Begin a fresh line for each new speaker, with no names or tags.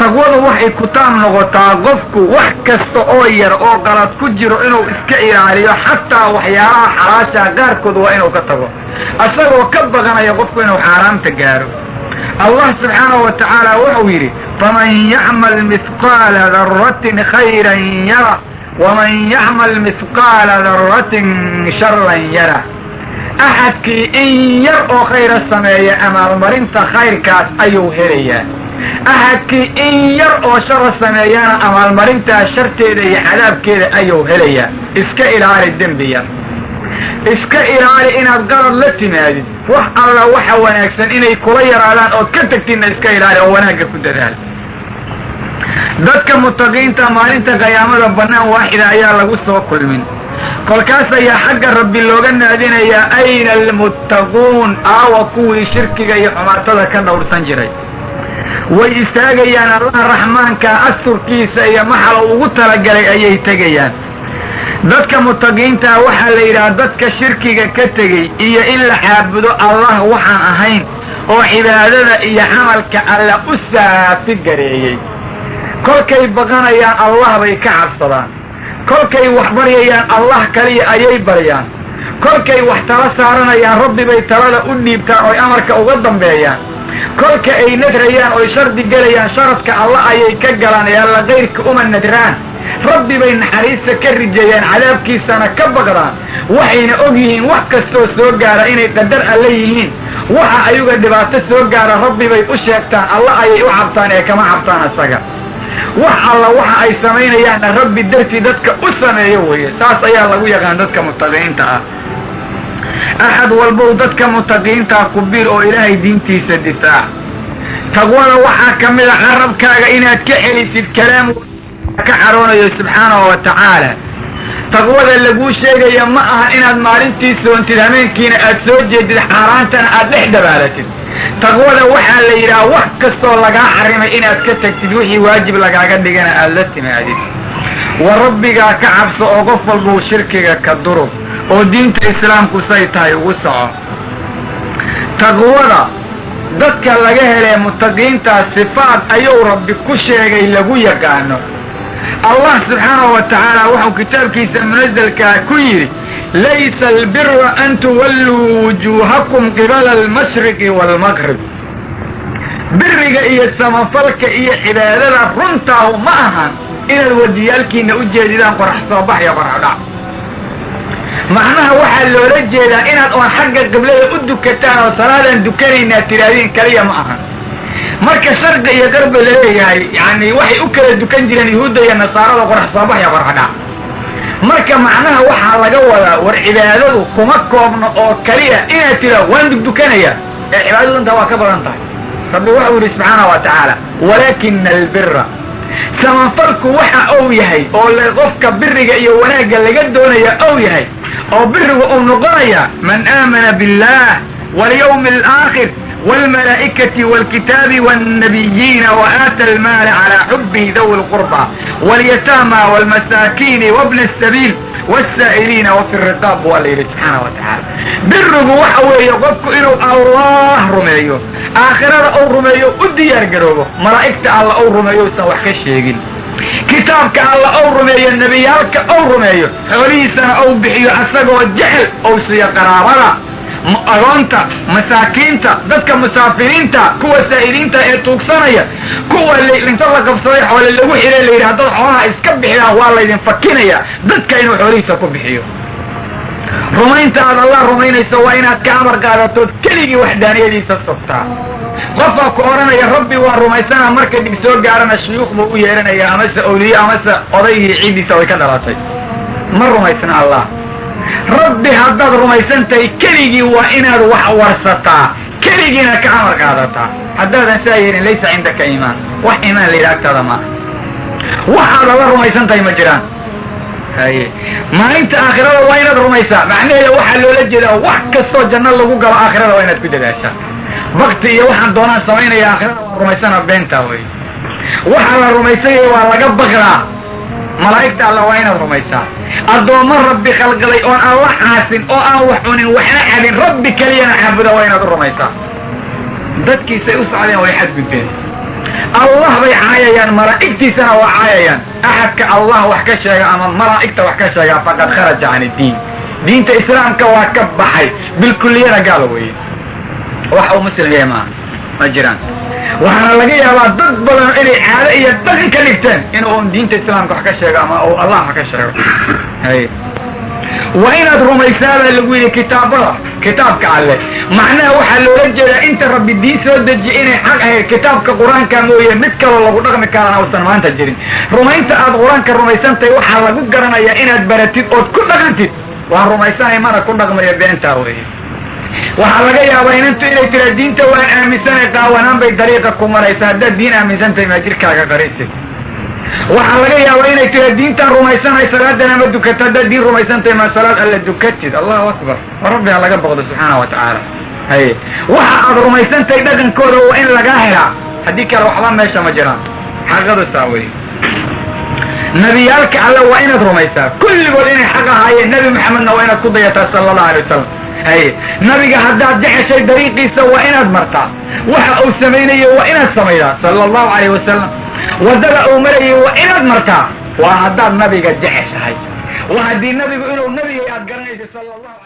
taqwadu waxay ku taam noqotaa qofku wax kasta oo yar oo qalad ku jiro inuu iska ilaaliyo xataa waxyaalaha xalaasha qaarkood waa inuu ka tago asagoo ka baqanaya qofku inuu xaaraamta gaaro allah subxaanahu wa tacaala wuxuu yidhi faman yacmal mithqaala darratin khayran yara waman yacmal mithqaala darratin sharan yara axadkii in yar oo khayra sameeya amaalmarinta khayrkaas ayuu helayaa axadkii in yar oo shara sameeyana amaalmarintaa sharteeda iyo cadaabkeeda ayuu helayaa iska ilaali dembi yar iska ilaali inaad qalad la timaadid wax alla waxa wanaagsan inay kula yaraadaan ood ka tagtidna iska ilaali oo wanaagga ku dadaal dadka mutaqiinta maalinta qiyaamada bannaan waaxida ayaa lagu soo kulmin kolkaas ayaa xagga rabbi looga naadinayaa ayna almuttaquun aawa kuwii shirkiga iyo xumaatada ka dhowrsan jiray way istaagayaan allaha raxmaanka asturkiisa iyo maxal ugu talagalay ayay tegayaan dadka mutaqiinta waxaa la yidhaha dadka shirkiga ka tegey iyo in la caabudo allah waxaan ahayn oo cibaadada iyo camalka alla u saafi gareeyey kolkay baqanayaan allah bay ka cabsadaan kolkay wax baryayaan allah kaliya ayay baryaan kolkay wax tala saaranayaan rabbi bay talada u dhiibtaan oy amarka uga dambeeyaan kolka ay nadrayaan oy shardi gelayaan sharadka allah ayay ka galaan ee alla kayrka uma nadraan rabbi bay naxariista ka rijeeyaan cadaabkiisana ka baqdaan waxayna og yihiin wax kastoo soo gaara inay qadar alle yihiin waxa ayuga dhibaato soo gaara rabbi bay u sheegtaan allah ayay u cabtaan ee kama cabtaan isaga wax alla waxa ay samaynayaanna rabbi dartii dadka u sameeyo weeye saas ayaa lagu yaqaan dadka mutaqiinta ah axad walbow dadka mutaqiintaa ku biir oo ilaahay diintiisa difaac taqwada waxaa ka mid a carabkaaga inaad ka celisid kalaam ka caroonayo subxaanahu wa tacaala taqwada laguu sheegaya ma aha inaad maalintii soontid hameenkiina aad soo jeedid xaaraantana aad dhex dabaalatid taqwada waxaa la yidhaha wax kastoo lagaa xarimay inaad ka tagtid wixii waajib lagaaga dhigana aad la timaadid wa rabbigaa ka cabso oo qof walbuu shirkiga ka durub oo diinta islaamku say tahay ugu soco taqwada dadka laga helee mutaqiintaa sifaad ayuu rabbi ku sheegay lagu yaqaano allah subxaanahu wa tacaala wuxuu kitaabkiisa munazalkaa ku yidhi laysa albira an tuwalluu wujuuhakum qibala almashriqi waalmaqrib biriga iyo samafalka iyo cibaadada runtaahu ma ahan inaad wadiyaalkiina u jeedidaan qorax soo bax iyo qoraxdhac macnaha waxaa loola jeedaa inaad oon xagga qiblada u dukataan oo salaadaan dukanaynaa tiraadiin kaliya ma ahan marka sharqi iyo qarbi laleeyahay yani waxay u kala dukan jireen yahuudda iyo nasaarada qorax soo bax iyo qoraxdhac marka macnaha waxaa laga wadaa war cibaadadu kuma koobno oo kaliya inaad tira waan dugdukanaya ee cibaadadu intaa waa ka badan tahay rabbi waxau yidhi subxaanahu wa tacaala walaakina albira samafalku waxa uu yahay oo qofka biriga iyo wanaagga laga doonaya uu yahay oo birigu uu noqonaya man aamana billah walyawmi alaakhir والملائكة والكتاب والنبيين وآتى المال على حبه ذوي القربى واليتامى والمساكين وابن السبيل والسائلين وفي الرقاب والله سبحانه وتعالى بره وحوي يقفك إنه الله رميه آخرة أو رميه أديار قروبه ملائكة الله أو رميه سوى خشيقين كتابك الله أو رميه النبيالك أو رميه حوليسنا أو بحيو عساق والجحل أو سيا قرابنا agoonta masaakiinta dadka musaafiriinta kuwa saa'iliinta ee tuugsanaya kuwa inta la qabsaday xoole lagu xiray la yidhaha dad xoolaha iska bixiyaan waa laydin fakinaya dadka inuu xoolihiisa ku bixiyo rumaynta aad allah rumaynayso waa inaad ka amar qaadatood keligii waxdaaniyadiisa sugtaa qofaa ku odhanaya rabbi waa rumaysanaa marka dhib soo gaarana shuyuukh buu u yeeranaya amase awliye amase odaygii ciiddiisa way ka dhalatay ma rumaysna allah rabbi haddaad rumaysantahay keligii waa inaad wax warsataa keligiina ka amar qaadataa haddaadan saa yeelin laysa cindaka iimaan wax iimaan la yidhaha agtaada maaha waxaad alla rumaysantahay ma jiraan haye maalinta aakhirada waa inaad rumaysaa macnaheeda waxaa loola jeedaa wax kastoo janno lagu galo aakhirada waa inaad ku dadaashaa bakti iyo waxaan doonaan samaynaya aakhirada waa rumaysana beentaa wey waxaa la rumaysanyaya waa laga baqdaa malaa'igta alla waa inaad rumaysaa addoommo rabbi khalqaday oon aan wax caasin oo aan wax cunin waxna cabin rabbi keliyana caabuda waa inaad u rumaysaa dadkiisay u socdeen way xadgudbeen الله بيعايان ملائكتي سنة وعايان أحد الله وحكشة أما ملائكته وحكشة فقد خرج عن الدين دين إسلام كواكب بحي بالكلية قالوا وحو مسلم يا مجران وحنا لقيها ضد بلن إلي عالية دقن كليكتين إنه دين إسلام كواكشة أما أو الله وحكشة هاي وإن أدرم إسلام اللي يقول كتابك عليه معناه وحلو رجل أنت ربي الدين سود الجئين حق كتابك قرآن كانوا يمتك والله رغم كان أوصل ما أنت جرين رميت قرآن كرميسان تيو حلقوا قرنا يا إن أدبرتي أود كل غنتي والرميسان يمانا كل رغم يبين تاوي وحلقا يا وين أنت إلي ترى الدين توان آمسان قاوانان بطريقكم ورئيسان ده الدين آمسان تيما جركا قريسي وحلقا يا وين ترى الدين ترميسان أي صلاة دنا مدكتا ده الدين رميسان تيما صلاة ألا دكتت الله أكبر وربي على قبض سبحانه وتعالى هاي وحا رميسان تيدغن كودو وإن لقاهلا هديك لو حضان ميشا مجران حقا الساوي نبيالك على وإن رميسان كل قول إني حقا هاي النبي محمد وإن قضيته صلى الله عليه وسلم هاي نبي حداد جحشي دريقي سوى إن أدمرتا وحا أو سميني وإن السميدا صلى الله عليه وسلم ودل أمري وإن أدمرتا وحداد نبي جحش هاي وهدي النبي إنه النبي أدقرني صلى الله عليه وسلم